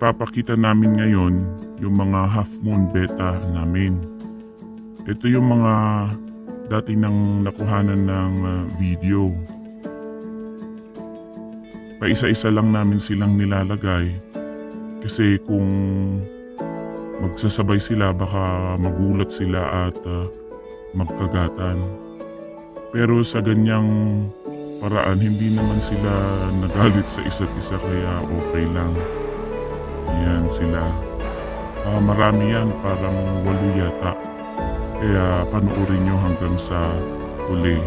ipapakita namin ngayon yung mga half moon beta namin. Ito yung mga dati nang nakuhanan ng video. Paisa-isa lang namin silang nilalagay kasi kung magsasabay sila baka magulat sila at magkagatan. Pero sa ganyang paraan hindi naman sila nagalit sa isa't isa kaya okay lang. Ayan sila. Marami yan, parang 8 yata. Kaya panoorin nyo hanggang sa huli.